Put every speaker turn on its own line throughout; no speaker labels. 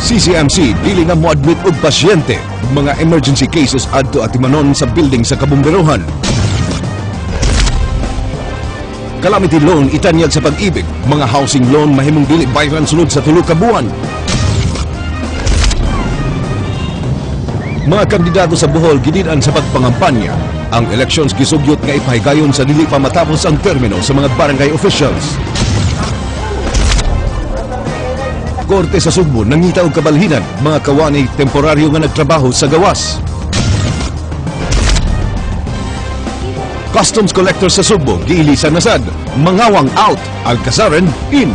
CCMC dili nga mo-admit og pasyente. Mga emergency cases adto atimanon sa building sa kabumberohan. Calamity loan itanyag sa pag-ibig. Mga housing loan mahimong dili bayaran sunod sa 3 ka buwan. Mga kandidato sa Bohol gidid-an sa pagpangampanya. Ang elections gisugyot nga ipahigayon sa dili pa matapos ang termino sa mga barangay officials. Korte sa Sugbo nangita og kabalhinan, mga kawani temporaryo nga nagtrabaho sa gawas. Customs collector sa Sugbo giilisan na sad, mangawang out, Alcazaren in.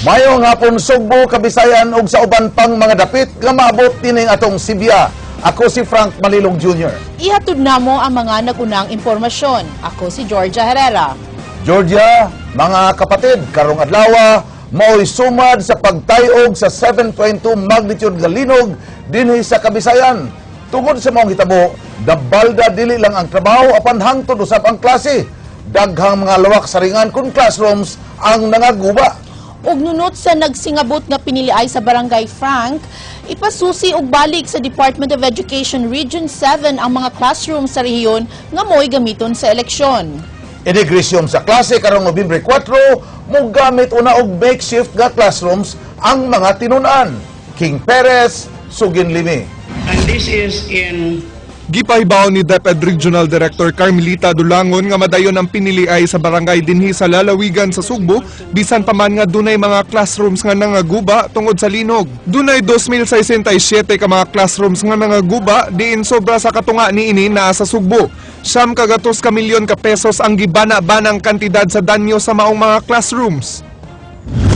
Mayong hapon Sugbo, Kabisayan ug sa uban pang mga dapit nga maabot dining atong Sibya. Ako si Frank Malilong Jr.
Ihatod namo ang mga nagunang impormasyon. Ako si Georgia Herrera.
Georgia, mga kapatid, karong adlaw mao'y sumad sa pagtayog sa 7.2 magnitude nga linog dinhi sa Kabisayan. Tungod sa maong hitabo, dabalda dili lang ang trabaho apan hangtod usab ang klase. Daghang mga lawak saringan kun classrooms ang nangaguba.
Ug nunot sa nagsingabot nga piniliay sa Barangay Frank, ipasusi og balik sa Department of Education Region 7 ang mga classroom sa rehiyon nga mo'y gamiton sa eleksyon.
Inegresyong sa klase karong Nobyembre 4, mogamit una og makeshift nga classrooms ang mga tinun-an. King Perez, Sugin Limi.
And this is in
Gipahibaw ni DepEd Regional Director Carmelita Dulangon nga madayon ang piniliay sa barangay dinhi sa lalawigan sa Sugbo bisan pa man nga dunay mga classrooms nga nangaguba tungod sa linog. Dunay 2,067 ka mga classrooms nga nangaguba diin sobra sa katunga niini naa sa Sugbo. 9 milyon ka pesos ang gibana-banang kantidad sa danyo sa maong mga classrooms.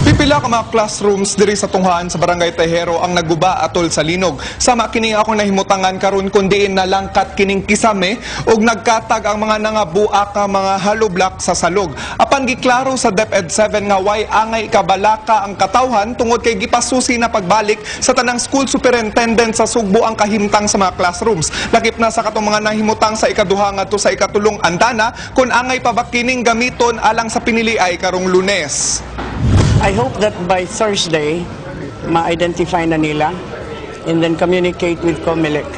Pipila ka mga classrooms diri sa tunghaan sa Barangay Tejero ang naguba atol sa linog. Sama kini ako nahimutangan karon kun diin nalangkat kining kisame ug nagkatag ang mga nangabua ka mga hollow block sa salog. Apan giklaro sa DepEd 7 nga way angay kabalaka ang katawhan tungod kay gipasusi na pagbalik sa tanang school superintendent sa Sugbo ang kahimtang sa mga classrooms. Lakip na sa katong mga nahimutang sa ikaduha ngadto sa ikatulong andana kun angay pa ba kining gamiton alang sa piniliay karong Lunes.
I hope that by Thursday, ma-identify na nila and then communicate with COMELEC.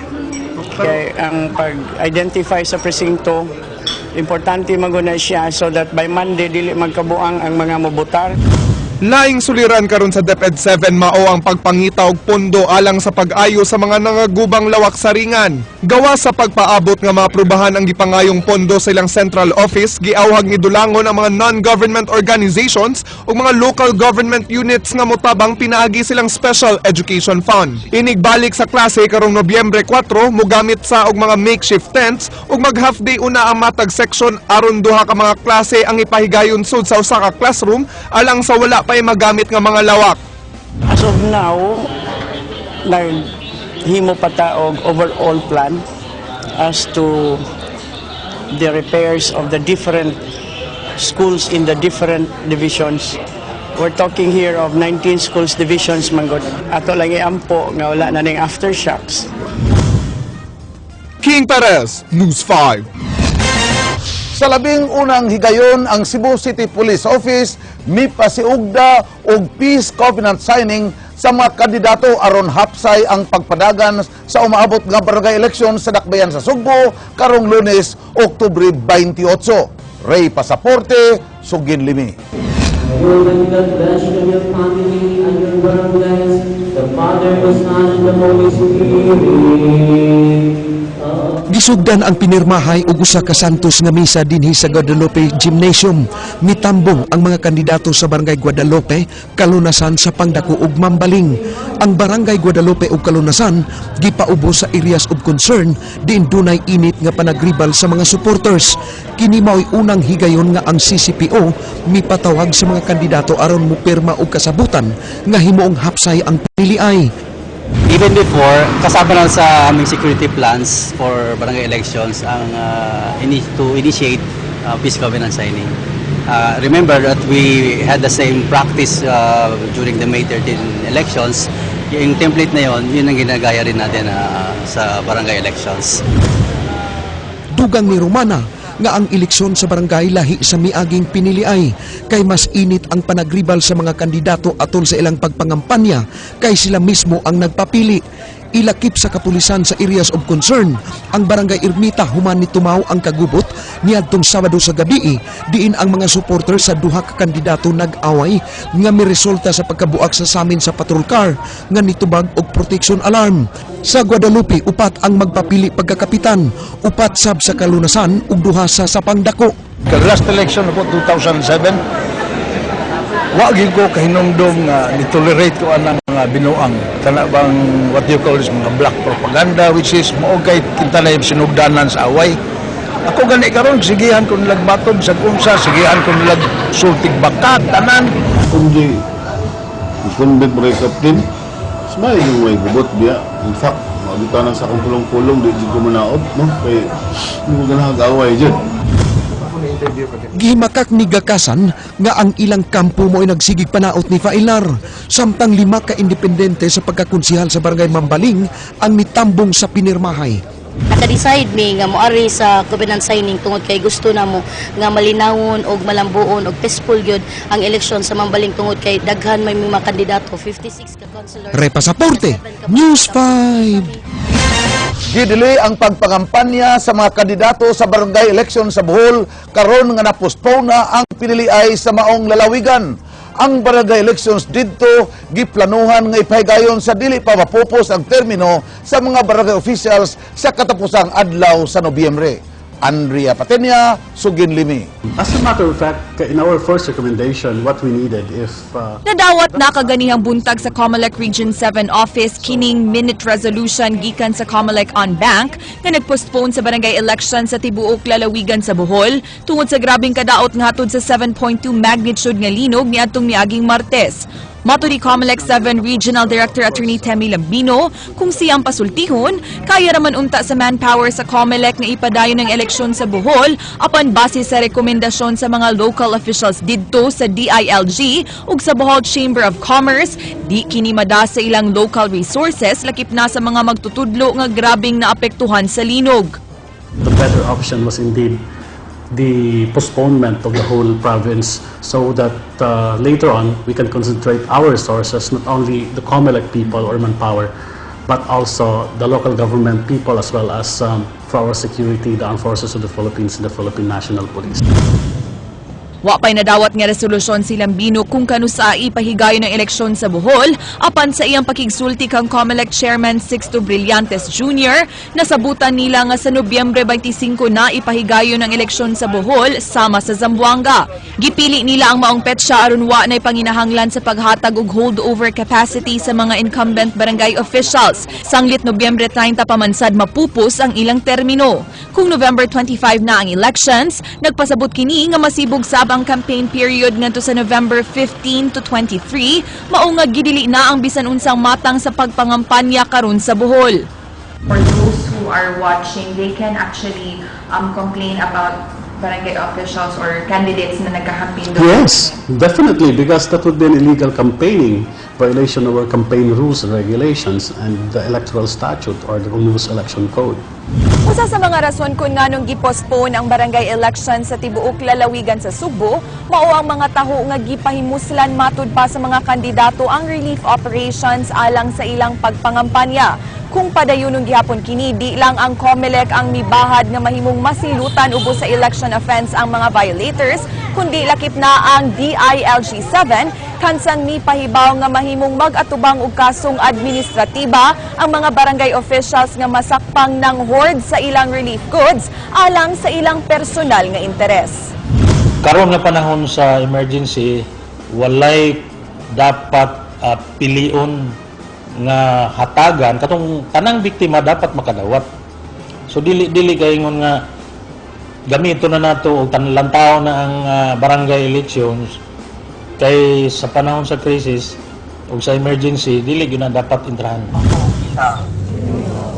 Kaya ang pag-identify sa presinto, importante maguna siya so that by Monday, dili magkabuang ang mga mobotar.
Laing suliran karon sa DepEd 7 mao ang pagpangita og pondo alang sa pag-ayo sa mga nangagubang lawak saringan. Gawa sa pagpaabot nga maaprubahan ang gipangayong pondo sa ilang central office, giawhag ni Dulangon ang mga non-government organizations ug mga local government units nga motabang pinaagi silang Special Education Fund. Inigbalik sa klase karong Nobyembre 4, mogamit sa og mga makeshift tents ug mag-half day una ang matag section aron duha ka mga klase ang ipahigayon sud sa usa ka classroom alang sa wala pa'y magamit nga mga lawak.
As of now, naghimo pa ta og overall plan as to the repairs of the different schools in the different divisions. We're talking here of 19 schools divisions manggod. Ato lang iampo nga wala na ning aftershocks.
King Perez, News 5.
Sa labing unang higayon, ang Cebu City Police Office mipasiugda og peace covenant signing sa mga kandidato aron hapsay ang pagpadagan sa umaabot nga barangay election sa Dakbayan sa Sugbo karong Lunes, Oktubre 28. Ray Pasaporte, Sugin Limi.
Lord, God bless you and your family and your barangays, the Father, the Son, and the Holy Spirit.
Gisugdan ang pinirmahay ug usa ka santos nga misa dinhi sa Guadalupe Gymnasium. Mitambong ang mga kandidato sa Barangay Guadalupe, Kalunasan sa Pangdako ug Mambaling. Ang Barangay Guadalupe ug Kalunasan gipaubos sa areas of concern diin dunay init nga panagribal sa mga supporters. Kini mao'y unang higayon nga ang CCPO mipatawag sa mga kandidato aron mopirma og kasabutan nga himuong hapsay ang piliay.
Even before, kasama lang sa aming security plans for barangay elections ang to initiate peace covenant signing. Remember that we had the same practice during the May 13 elections. Yung template na yun ang ginagaya rin natin sa barangay elections.
Dugang ni Romana, nga ang eleksyon sa barangay lahi sa miaging piniliay kay mas init ang panagribal sa mga kandidato atol sa ilang pagpangampanya kay sila mismo ang nagpapili. Ilakip sa kapulisan sa areas of concern ang barangay Ermita human ni tumaw ang kagubot niadtong Sabado sa gabi diin ang mga supporter sa duha ka kandidato nag-away nga miresulta sa pagkabuak sa samin sa patrol car nga nitubag og protection alarm. Sa Guadalupe upat ang magpapili pagkakapitan, upat sab sa Kalunasan ug duha sa Sapangdako.
Last election po 2007, wa gyud ko kahinumdum nga ni-tolerate ko anang mga binuang kana bang what you call this mga black propaganda which is mao kay kintalay sinugdanan sa away. Ako gani karon sigihan ko nilag batod sa kumsa, sigihan ko nilag sultig bakat tanan.
Kundi convict mo captain, smile yung may gubot biya. In fact, magitanan sa akong pulong-pulong di ko manaot, no? Kay hindi ko ganahag-away dyan.
Gihimakak ni Gakasan nga ang ilang kampo mo ay nagsigig panaot ni Failar. Samtang 5 ka independente sa pagkakonsihal sa barangay Mambaling ang mitambong sa pinirmahay.
Naka-decide mi nga moari sa covenant signing tungod kay gusto na mo nga malinawon og malambuon og peaceful gyud ang eleksyon sa Mambaling tungod kay daghan may mga kandidato 56 ka councilor.
Repasaporte, News 5.
Gidili ang pagpangampanya sa mga kandidato sa barangay election sa Bohol karon nga na-postpone na ang piniliay sa maong lalawigan. Ang barangay elections didto giplanuhan nga ipahigayon sa dili pa mapupos ang termino sa mga barangay officials sa katapusang adlaw sa Nobyembre. Andrea Patenya, Sugin Limi.
As a matter of fact, in our first recommendation, what we needed if...
Nadawat na kaganihang buntag sa COMELEC Region 7 Office kining minute resolution gikan sa COMELEC on bank nga nagpostpone sa barangay election sa tibuok lalawigan sa Bohol tungod sa grabing kadaot nga hatod sa 7.2 magnitude nga linog niadtong miaging Martes. Mato ni COMELEC 7 Regional Director Attorney Temi Lambino kung siyang pasultihon, kaya raman unta sa manpower sa COMELEC nga ipadayon ng eleksyon sa Bohol apan base sa rekomendasyon sa mga local officials didto sa DILG ug sa Bohol Chamber of Commerce, di kini mada sa ilang local resources lakip na sa mga magtutudlo nga grabing naapektuhan sa linog.
The better option was indeed the postponement of the whole province so that later on we can concentrate our resources, not only the COMELEC people or manpower, but also the local government people as well as for our security, the armed forces of the Philippines and the Philippine National Police.
Wa pa'y nadawat nga resolusyon si Lambino kung kanusa ipahigayon ng eleksyon sa Bohol apan sa iyang pakigsulti kang COMELEC Chairman Sixto Brillantes Jr. nasabutan nila nga sa Nobyembre 25 na ipahigayon ng eleksyon sa Bohol sama sa Zamboanga. Gipili nila ang maong petsa aron wa na'y panginahanglan sa paghatag og holdover capacity sa mga incumbent barangay officials. Sanglit Nobyembre 30 pamansad mapupos ang ilang termino. Kung November 25 na ang elections, nagpasabot kini nga masibog sa ang campaign period ngadto sa November 15 to 23, mao nga gidili na ang bisan unsang matang sa pagpangampanya karon sa Bohol.
For those who are watching, they can actually complain about barangay officials or candidates na nagka-campaign doon.
Yes, definitely, because that would be an illegal campaigning, violation of our campaign rules and regulations and the electoral statute or the Omnibus Election Code.
Usa sa mga rason kung nganong gipostpone ang barangay election sa tibuok lalawigan sa Subo, mao ang mga taho nga gipahimuslan matud pa sa mga kandidato ang relief operations alang sa ilang pagpangampanya. Kung padayunong gihapon kini, di lang ang COMELEC ang mibahad nga mahimong masilutan ubos sa election offense ang mga violators, kundi lakip na ang DILG 7 kansang mipahibaw nga mahimong mag-atubang og kasong administratiba ang mga barangay officials nga masakpang ng hoard sa ilang relief goods alang sa ilang personal nga interes.
Karon nga panahon sa emergency, walay dapat pilion nga hatagan katong tanang biktima dapat makadawat. So dili kayingon nga gamito na nato og tanlantaw na ang barangay elections kay sa panahon sa crisis o sa emergency dili gyud na dapat intrahan.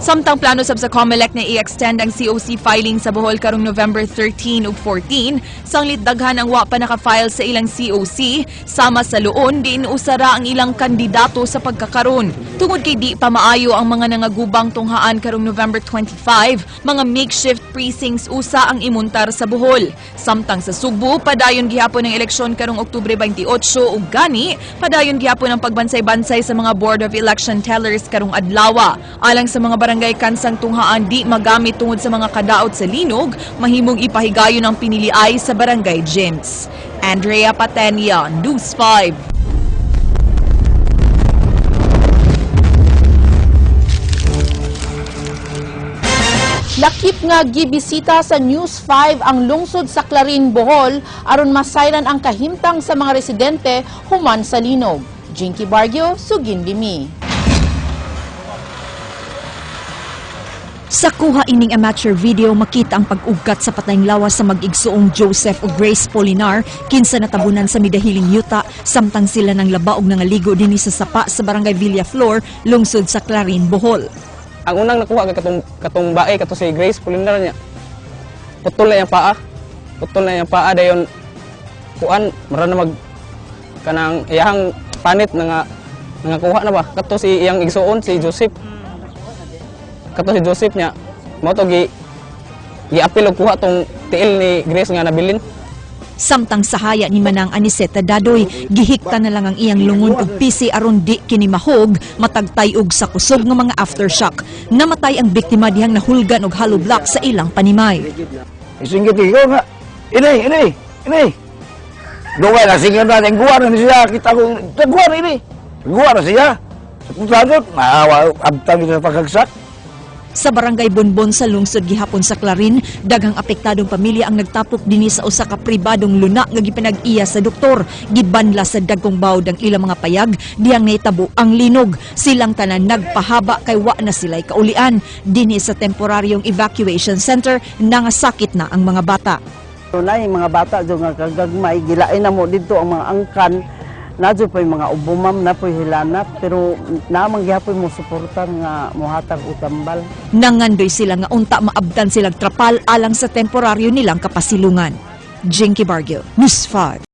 Samtang plano sab sa COMELEC na i-extend ang COC filing sa Bohol karong November 13 ug 14, sanglit daghan ang wa pa naka-file sa ilang COC, sama sa luon din usara ang ilang kandidato sa pagkakaron. Tungod kay di pa maayo ang mga nangagubang tunghaan karong November 25, mga makeshift precincts usa ang imuntar sa Bohol. Samtang sa Sugbo, padayon gihapon ang eleksyon karong Oktubre 28 ug gani, padayon gihapon ang pagbansay-bansay sa mga Board of Election Tellers karong adlaw. Alang sa mga barangay kansang tunghaan di magamit tungod sa mga kadaot sa linog, mahimong ipahigayon ang piniliay sa barangay gyms. Andrea Patenia, News 5.
Lakip nga gibisita sa News 5 ang lungsod sa Clarin, Bohol aron masayran ang kahimtang sa mga residente human sa linog. Jinky Bargio, Sugindimi.
Sa kuha ining amateur video, makita ang pag-ugat sa patayng lawas sa mag-igsuong Joseph o Grace Polinar kinsa natabunan sa Midahiling Yuta, samtang sila ng labaog nangaligo dinhi sa sapa sa barangay Villaflor, lungsod sa Clarin, Bohol.
Ang unang nakuha katong bae kato si Grace Polinar niya. Putol na yung paa. Putol na yung paa dayon kuan mara na mag kanang iyang panit nga kuha na ba kato si iyang igsuon si Joseph. Kato si Joseph niya, mo to gi-apil og kuha tong tiil ni Grace nga nabilin.
Samtang sahaya ni Manang Aniseta Dadoy, gihikta na lang ang iyang lungon og pisi aron di kini mahog, matagtay og sa kusog nga mga aftershock. Namatay ang biktima dihang nahulgan og hollow block sa ilang panimay.
Isinggit ko nga, ini. Gawin na singgit natin, guwa na siya, kita ko, guwa na ini. Guwa na siya. Sa paglagot, maawa, abtang sa pagkagsak.
Sa barangay Bonbon sa lungsod gihapon sa Clarin, daghang apektadong pamilya ang nagtapok dinhi sa usa ka pribadong luna nga gipinag-iya sa doktor. Gibanla sa dagkong bawd ang ilang mga payag diyang nahitabo ang linog. Silang tanan nagpahaba kay wa na sila'y kaulian. Dinhi sa temporaryong evacuation center nangasakit na ang mga bata.
Tunay mga bata jo nga kagagmay gilain na mo didto ang mga angkan. Nadyo pa yung mga ubumam na po hilanap, pero namang gihapon mo suportan nga muhatag utambal.
Nangandoy sila nga unta maabdan silang trapal alang sa temporaryo nilang kapasilungan. Jinky Bargio, News 5.